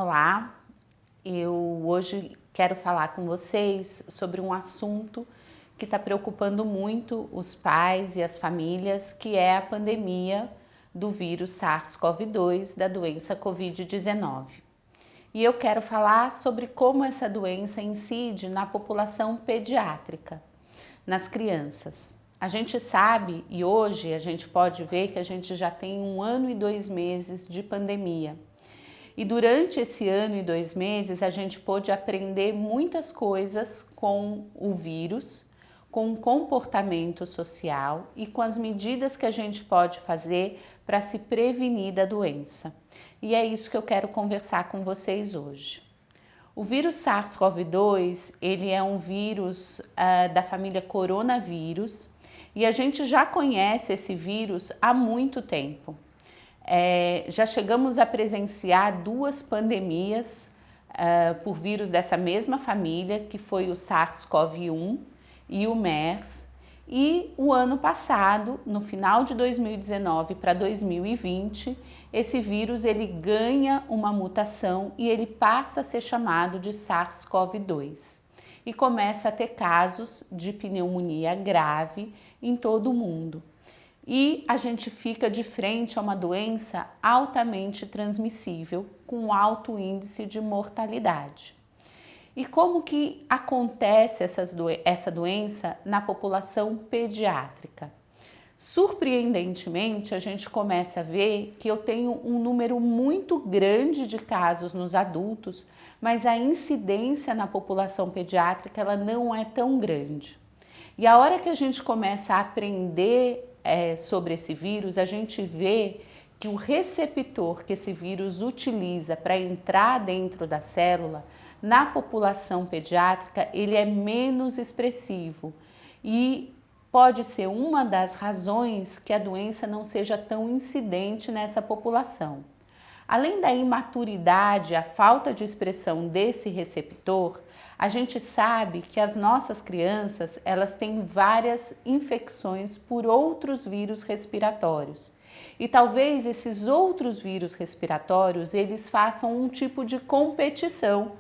Olá, eu hoje quero falar com vocês sobre um assunto que está preocupando muito os pais e as famílias, que é a pandemia do vírus SARS-CoV-2, da doença Covid-19. E eu quero falar sobre como essa doença incide na população pediátrica, nas crianças. A gente sabe, e hoje a gente pode ver que a gente já tem 1 ano e 2 meses de pandemia. E durante esse ano e 2 meses a gente pôde aprender muitas coisas com o vírus, com o comportamento social e com as medidas que a gente pode fazer para se prevenir da doença. E é isso que eu quero conversar com vocês hoje. O vírus SARS-CoV-2, ele é um vírus da família coronavírus e a gente já conhece esse vírus há muito tempo. Já chegamos a presenciar 2 pandemias por vírus dessa mesma família, que foi o SARS-CoV-1 e o MERS. E o ano passado, no final de 2019 para 2020, esse vírus ele ganha uma mutação e ele passa a ser chamado de SARS-CoV-2 e começa a ter casos de pneumonia grave em todo o mundo. E a gente fica de frente a uma doença altamente transmissível, com alto índice de mortalidade. E como que acontece essa doença na população pediátrica? Surpreendentemente, a gente começa a ver que eu tenho um número muito grande de casos nos adultos, mas a incidência na população pediátrica ela não é tão grande. E a hora que a gente começa a aprender sobre esse vírus, a gente vê que o receptor que esse vírus utiliza para entrar dentro da célula, na população pediátrica, ele é menos expressivo e pode ser uma das razões que a doença não seja tão incidente nessa população. Além da imaturidade, a falta de expressão desse receptor, a gente sabe que as nossas crianças, elas têm várias infecções por outros vírus respiratórios. E talvez esses outros vírus respiratórios, eles façam um tipo de competição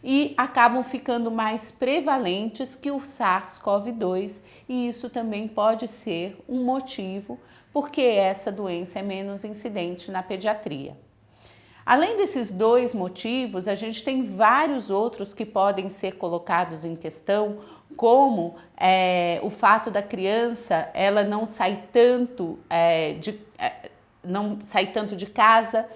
e acabam ficando mais prevalentes que o SARS-CoV-2, e isso também pode ser um motivo porque essa doença é menos incidente na pediatria. Além desses 2 motivos, a gente tem vários outros que podem ser colocados em questão, como o fato da criança ela não sair tanto de casa,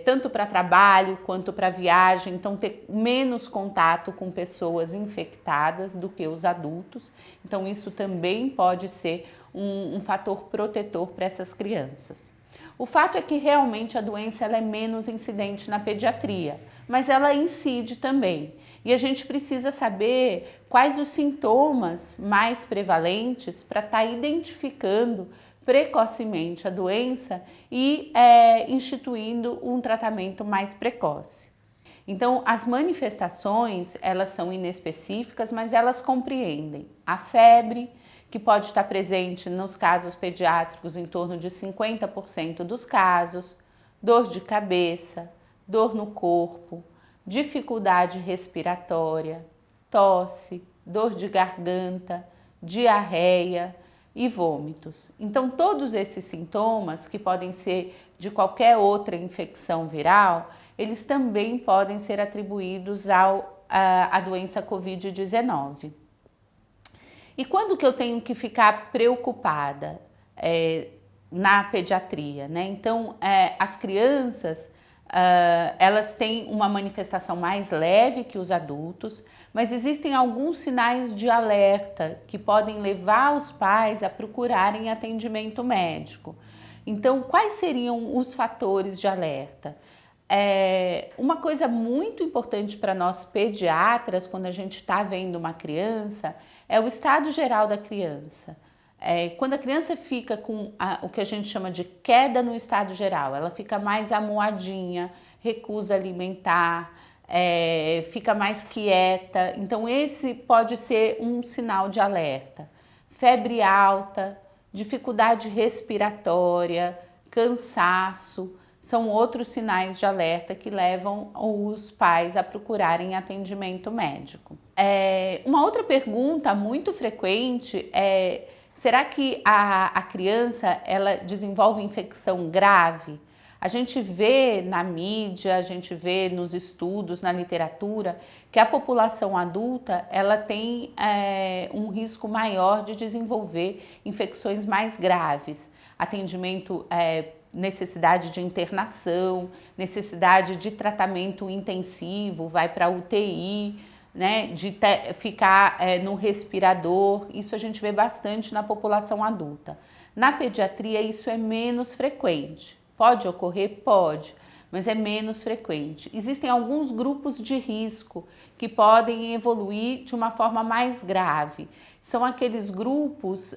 tanto para trabalho quanto para viagem, então ter menos contato com pessoas infectadas do que os adultos. Então isso também pode ser um fator protetor para essas crianças. O fato é que realmente a doença ela é menos incidente na pediatria, mas ela incide também. E a gente precisa saber quais os sintomas mais prevalentes para estar identificando precocemente a doença e instituindo um tratamento mais precoce. Então, as manifestações, elas são inespecíficas, mas elas compreendem a febre, que pode estar presente nos casos pediátricos em torno de 50% dos casos, dor de cabeça, dor no corpo, dificuldade respiratória, tosse, dor de garganta, diarreia e vômitos. Então, todos esses sintomas, que podem ser de qualquer outra infecção viral, eles também podem ser atribuídos à doença Covid-19. E quando que eu tenho que ficar preocupada na pediatria, né? Então, as crianças, elas têm uma manifestação mais leve que os adultos, mas existem alguns sinais de alerta que podem levar os pais a procurarem atendimento médico. Então, quais seriam os fatores de alerta? Uma coisa muito importante para nós pediatras, quando a gente está vendo uma criança, é o estado geral da criança. Quando a criança fica com o que a gente chama de queda no estado geral, ela fica mais amuadinha, recusa alimentar, fica mais quieta. Então esse pode ser um sinal de alerta. Febre alta, dificuldade respiratória, cansaço, são outros sinais de alerta que levam os pais a procurarem atendimento médico. Uma outra pergunta muito frequente é: será que a criança ela desenvolve infecção grave? A gente vê na mídia, a gente vê nos estudos, na literatura, que a população adulta ela tem um risco maior de desenvolver infecções mais graves, atendimento, necessidade de internação, necessidade de tratamento intensivo, vai para UTI, né, de ficar no respirador. Isso a gente vê bastante na população adulta. Na pediatria isso é menos frequente. Pode ocorrer? Pode, mas é menos frequente. Existem alguns grupos de risco que podem evoluir de uma forma mais grave. São aqueles grupos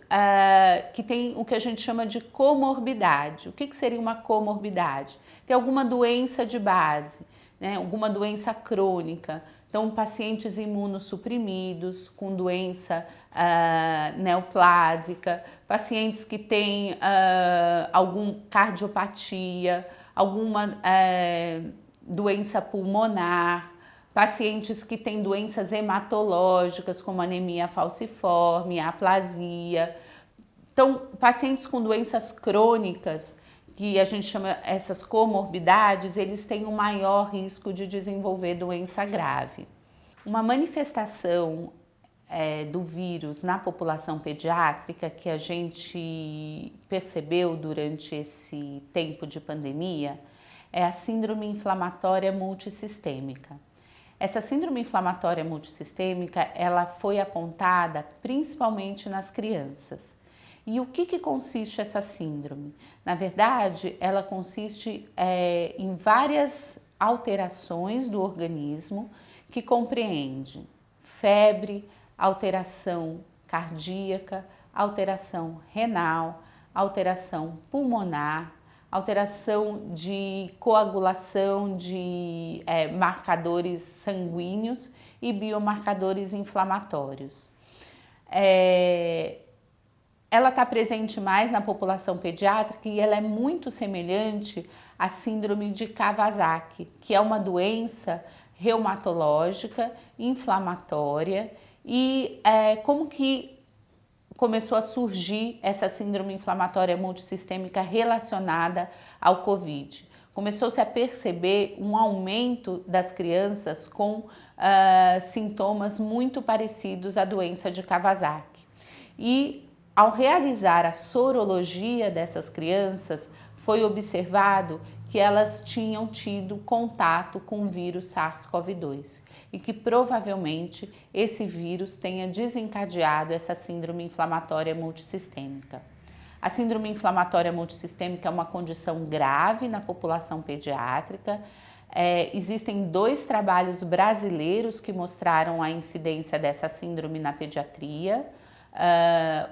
que têm o que a gente chama de comorbidade. O que seria uma comorbidade? Tem alguma doença de base, né? Alguma doença crônica. Então, pacientes imunossuprimidos, com doença neoplásica, pacientes que têm alguma cardiopatia, alguma doença pulmonar, pacientes que têm doenças hematológicas, como anemia falciforme, aplasia. Então, pacientes com doenças crônicas, que a gente chama essas comorbidades, eles têm um maior risco de desenvolver doença grave. Uma manifestação do vírus na população pediátrica que a gente percebeu durante esse tempo de pandemia é a síndrome inflamatória multissistêmica. Essa síndrome inflamatória multissistêmica, ela foi apontada principalmente nas crianças. E o que consiste essa síndrome? Na verdade, ela consiste em várias alterações do organismo que compreende febre, alteração cardíaca, alteração renal, alteração pulmonar, alteração de coagulação de marcadores sanguíneos e biomarcadores inflamatórios. Ela está presente mais na população pediátrica e ela é muito semelhante à síndrome de Kawasaki, que é uma doença reumatológica, inflamatória. E como que começou a surgir essa síndrome inflamatória multissistêmica relacionada ao Covid? Começou-se a perceber um aumento das crianças com sintomas muito parecidos à doença de Kawasaki. E ao realizar a sorologia dessas crianças, foi observado que elas tinham tido contato com o vírus SARS-CoV-2 e que provavelmente esse vírus tenha desencadeado essa síndrome inflamatória multissistêmica. A síndrome inflamatória multissistêmica é uma condição grave na população pediátrica. Existem 2 trabalhos brasileiros que mostraram a incidência dessa síndrome na pediatria.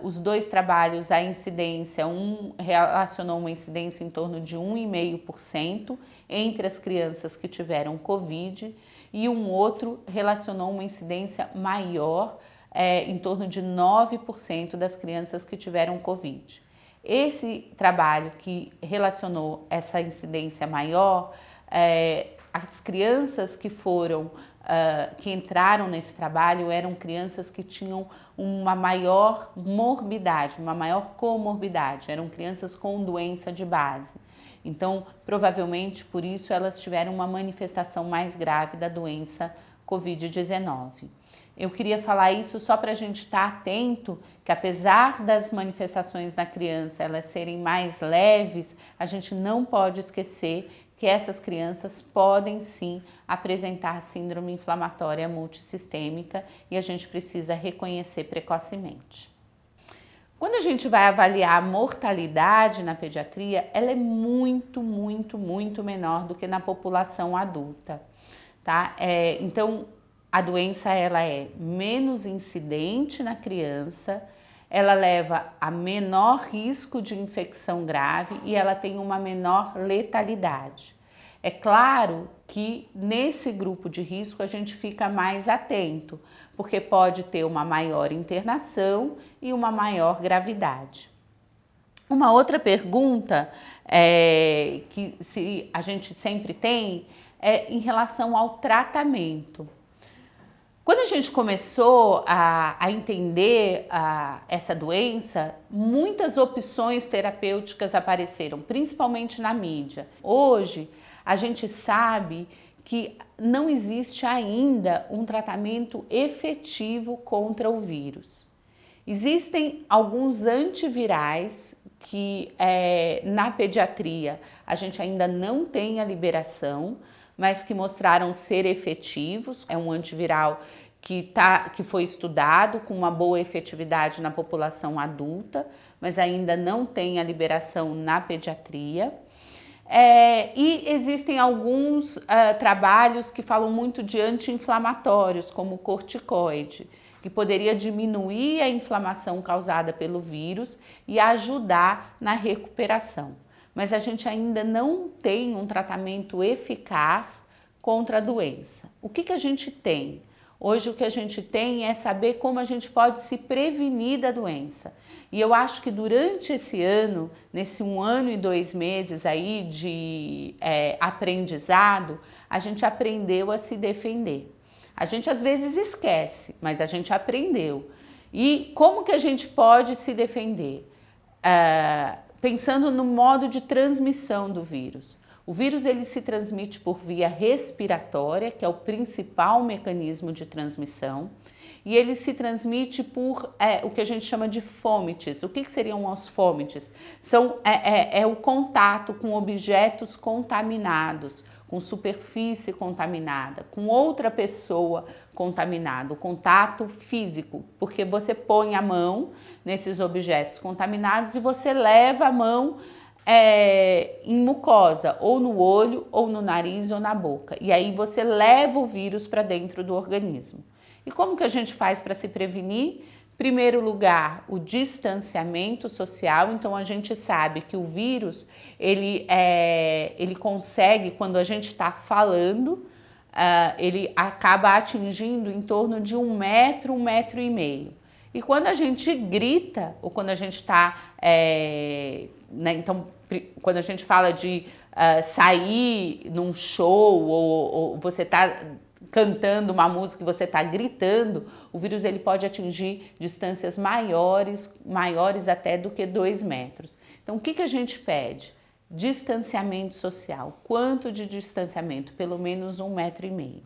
Os 2 trabalhos, a incidência, um relacionou uma incidência em torno de 1,5% entre as crianças que tiveram Covid e um outro relacionou uma incidência maior, em torno de 9% das crianças que tiveram Covid. Esse trabalho que relacionou essa incidência maior, as crianças que que entraram nesse trabalho eram crianças que tinham uma maior morbidade, uma maior comorbidade, eram crianças com doença de base. Então, provavelmente, por isso, elas tiveram uma manifestação mais grave da doença Covid-19. Eu queria falar isso só para a gente estar atento que, apesar das manifestações na criança elas serem mais leves, a gente não pode esquecer que essas crianças podem sim apresentar síndrome inflamatória multissistêmica e a gente precisa reconhecer precocemente. Quando a gente vai avaliar a mortalidade na pediatria, ela é muito menor do que na população adulta, tá? Então, a doença ela é menos incidente na criança, ela leva a menor risco de infecção grave e ela tem uma menor letalidade. É claro que nesse grupo de risco a gente fica mais atento, porque pode ter uma maior internação e uma maior gravidade. Uma outra pergunta que a gente sempre tem é em relação ao tratamento. Quando a gente começou a entender essa doença, muitas opções terapêuticas apareceram, principalmente na mídia. Hoje, a gente sabe que não existe ainda um tratamento efetivo contra o vírus. Existem alguns antivirais que na pediatria a gente ainda não tem a liberação, mas que mostraram ser efetivos. É um antiviral que foi estudado com uma boa efetividade na população adulta, mas ainda não tem a liberação na pediatria. E existem alguns trabalhos que falam muito de anti-inflamatórios, como o corticoide, que poderia diminuir a inflamação causada pelo vírus e ajudar na recuperação. Mas a gente ainda não tem um tratamento eficaz contra a doença. O que a gente tem? Hoje o que a gente tem é saber como a gente pode se prevenir da doença. E eu acho que durante esse ano, nesse 1 ano e 2 meses aí de aprendizado, a gente aprendeu a se defender. A gente às vezes esquece, mas a gente aprendeu. E como que a gente pode se defender? Pensando no modo de transmissão do vírus. O vírus ele se transmite por via respiratória, que é o principal mecanismo de transmissão, e ele se transmite por o que a gente chama de fômites. O que seriam os fômites? É o contato com objetos contaminados, com superfície contaminada, com outra pessoa contaminada, o contato físico, porque você põe a mão nesses objetos contaminados e você leva a mão em mucosa, ou no olho, ou no nariz, ou na boca. E aí você leva o vírus para dentro do organismo. E como que a gente faz para se prevenir? Em primeiro lugar, o distanciamento social. Então a gente sabe que o vírus ele consegue, quando a gente está falando, ele acaba atingindo em torno de 1 metro, 1,5 metro. E quando a gente grita, ou quando a gente está, então quando a gente fala de sair num show, ou você está cantando uma música e você está gritando, o vírus ele pode atingir distâncias maiores até do que 2 metros. Então o que a gente pede? Distanciamento social. Quanto de distanciamento? Pelo menos 1,5 metro.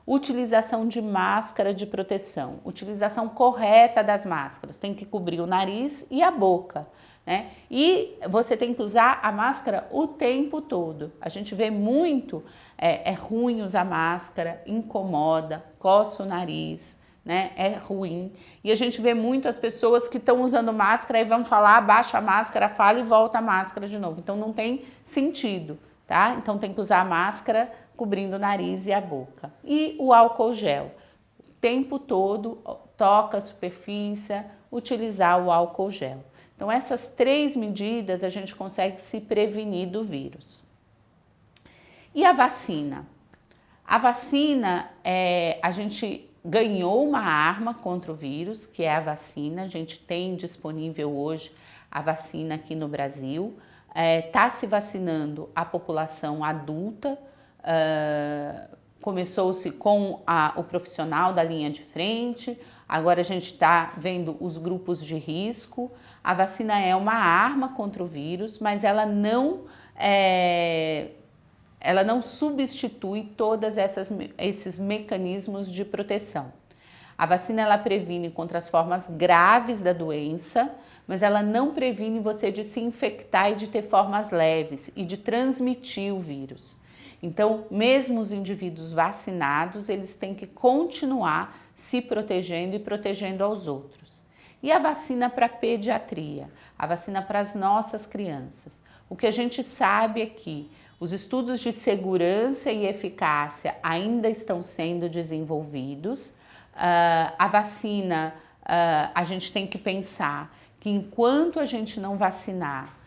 Utilização de máscara de proteção. Utilização correta das máscaras. Tem que cobrir o nariz e a boca, né? E você tem que usar a máscara o tempo todo. A gente vê muito, é ruim usar máscara, incomoda, coça o nariz, né? É ruim. E a gente vê muito as pessoas que estão usando máscara e vão falar, baixa a máscara, fala e volta a máscara de novo. Então não tem sentido, tá? Então tem que usar a máscara cobrindo o nariz e a boca. E o álcool gel. O tempo todo, toca a superfície, utilizar o álcool gel. Então essas 3 medidas a gente consegue se prevenir do vírus. E a vacina? A vacina, a gente ganhou uma arma contra o vírus, que é a vacina. A gente tem disponível hoje a vacina aqui no Brasil. Está se vacinando a população adulta. Começou-se com o profissional da linha de frente, agora a gente está vendo os grupos de risco. A vacina é uma arma contra o vírus, mas ela não substitui todos esses mecanismos de proteção. A vacina ela previne contra as formas graves da doença, mas ela não previne você de se infectar e de ter formas leves e de transmitir o vírus. Então, mesmo os indivíduos vacinados, eles têm que continuar se protegendo e protegendo aos outros. E a vacina para pediatria, a vacina para as nossas crianças. O que a gente sabe é que os estudos de segurança e eficácia ainda estão sendo desenvolvidos. A vacina, a gente tem que pensar que enquanto a gente não vacinar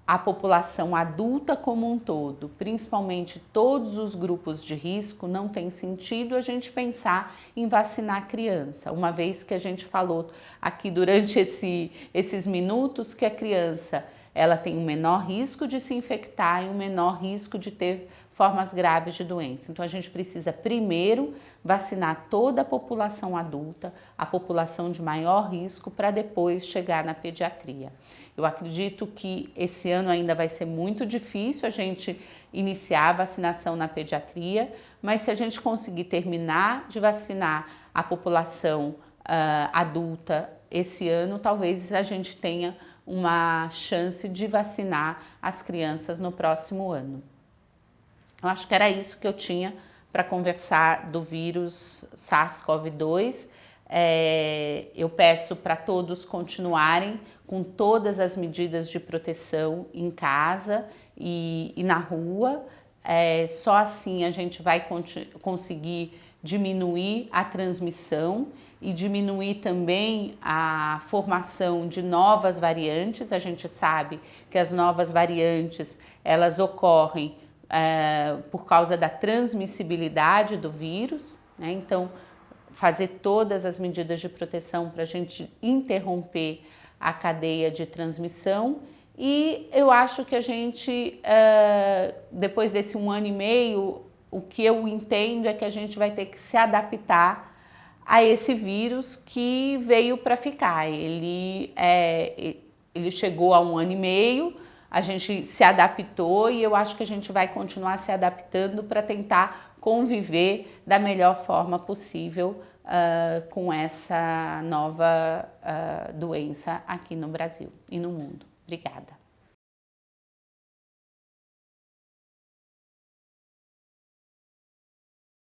a população adulta como um todo, principalmente todos os grupos de risco, não tem sentido a gente pensar em vacinar a criança, uma vez que a gente falou aqui durante esses minutos que a criança ela tem um menor risco de se infectar e um menor risco de ter formas graves de doença. Então a gente precisa primeiro vacinar toda a população adulta, a população de maior risco, para depois chegar na pediatria. Eu acredito que esse ano ainda vai ser muito difícil a gente iniciar a vacinação na pediatria, mas se a gente conseguir terminar de vacinar a população adulta esse ano, talvez a gente tenha uma chance de vacinar as crianças no próximo ano. Eu acho que era isso que eu tinha para conversar do vírus SARS-CoV-2. Eu peço para todos continuarem com todas as medidas de proteção em casa e na rua. Só assim a gente vai conseguir diminuir a transmissão e diminuir também a formação de novas variantes. A gente sabe que as novas variantes, elas ocorrem por causa da transmissibilidade do vírus, né? Então, fazer todas as medidas de proteção para a gente interromper a cadeia de transmissão. E eu acho que a gente, depois desse 1 ano e meio, o que eu entendo é que a gente vai ter que se adaptar a esse vírus que veio para ficar. Ele chegou há 1 ano e meio, a gente se adaptou e eu acho que a gente vai continuar se adaptando para tentar conviver da melhor forma possível com essa nova doença aqui no Brasil e no mundo. Obrigada.